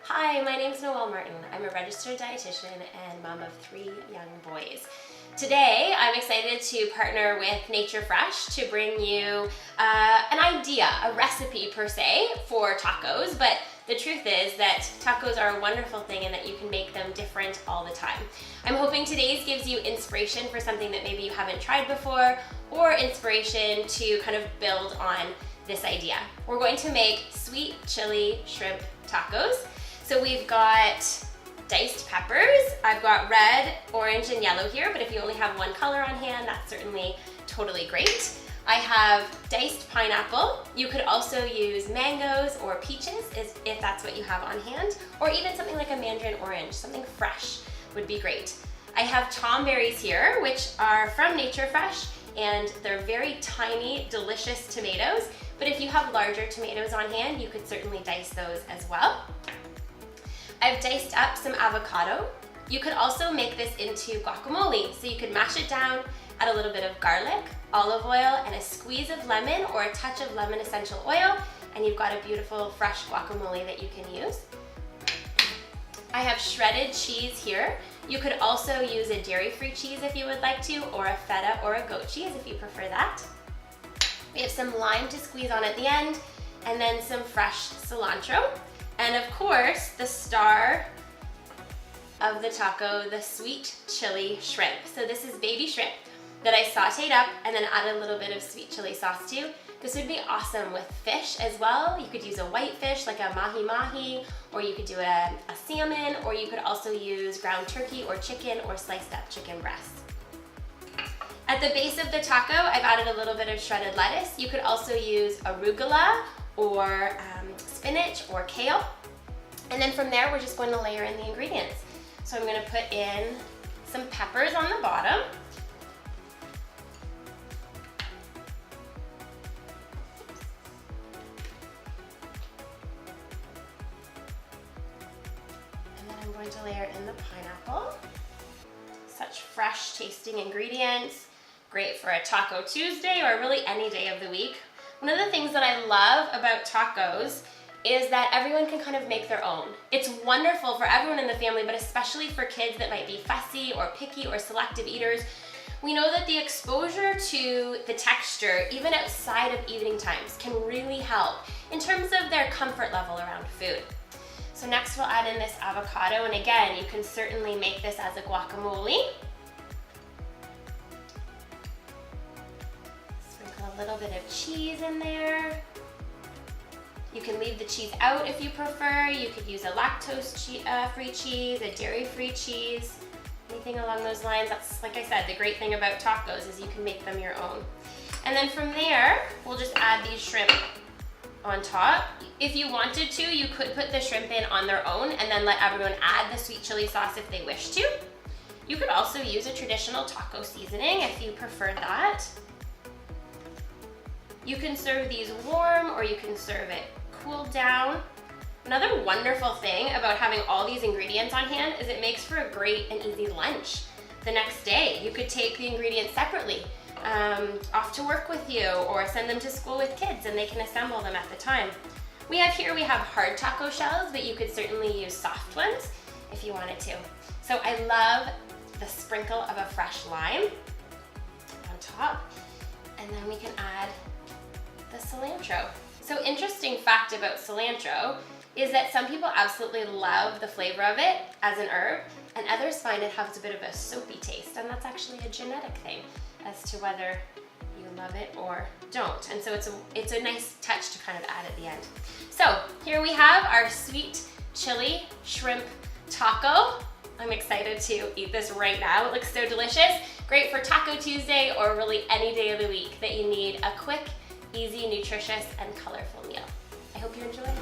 Hi, my name is Noelle Martin. I'm a registered dietitian and mom of 3 young boys. Today, I'm excited to partner with Nature Fresh to bring you an idea, a recipe per se, for tacos, but the truth is that tacos are a wonderful thing and that you can make them different all the time. I'm hoping today's gives you inspiration for something that maybe you haven't tried before, or inspiration to kind of build on this idea. We're going to make sweet chili shrimp tacos. So we've got diced peppers. I've got red, orange, and yellow here, but if you only have one color on hand, that's certainly totally great. I have diced pineapple. You could also use mangoes or peaches if that's what you have on hand, or even something like a mandarin orange, something fresh would be great. I have tomberries here, which are from Nature Fresh, and they're very tiny, delicious tomatoes, but if you have larger tomatoes on hand, you could certainly dice those as well. I've diced up some avocado. You could also make this into guacamole. So you could mash it down, add a little bit of garlic, olive oil, and a squeeze of lemon or a touch of lemon essential oil, and you've got a beautiful fresh guacamole that you can use. I have shredded cheese here. You could also use a dairy-free cheese if you would like to, or a feta or a goat cheese if you prefer that. We have some lime to squeeze on at the end, and then some fresh cilantro. And of course, the star of the taco, the sweet chili shrimp. So this is baby shrimp that I sauteed up and then added a little bit of sweet chili sauce to. This would be awesome with fish as well. You could use a white fish like a mahi-mahi, or you could do a salmon, or you could also use ground turkey or chicken or sliced up chicken breasts. At the base of the taco, I've added a little bit of shredded lettuce. You could also use arugula or spinach or kale. And then from there, we're just going to layer in the ingredients. So I'm going to put in some peppers on the bottom. And then I'm going to layer in the pineapple. Such fresh tasting ingredients. Great for a Taco Tuesday or really any day of the week. One of the things that I love about tacos is that everyone can kind of make their own. It's wonderful for everyone in the family, but especially for kids that might be fussy or picky or selective eaters. We know that the exposure to the texture, even outside of evening times, can really help in terms of their comfort level around food. So next we'll add in this avocado, and again, you can certainly make this as a guacamole. A little bit of cheese in there. You can leave the cheese out if you prefer. You could use a lactose-free cheese, a dairy-free cheese, anything along those lines. That's, like I said, the great thing about tacos is you can make them your own. And then from there, we'll just add these shrimp on top. If you wanted to, you could put the shrimp in on their own and then let everyone add the sweet chili sauce if they wish to. You could also use a traditional taco seasoning if you prefer that. You can serve these warm or you can serve it cooled down. Another wonderful thing about having all these ingredients on hand is it makes for a great and easy lunch the next day. You could take the ingredients separately off to work with you, or send them to school with kids and they can assemble them at the time. We have hard taco shells, but you could certainly use soft ones if you wanted to. So I love the sprinkle of a fresh lime on top, and then we can add the cilantro. So interesting fact about cilantro is that some people absolutely love the flavor of it as an herb, and others find it has a bit of a soapy taste, and that's actually a genetic thing as to whether you love it or don't. And so it's a nice touch to kind of add at the end. So here we have our sweet chili shrimp taco. I'm excited to eat this right now. It looks so delicious. Great for Taco Tuesday or really any day of the week that you need a quick, easy, nutritious, and colorful meal. I hope you enjoy it.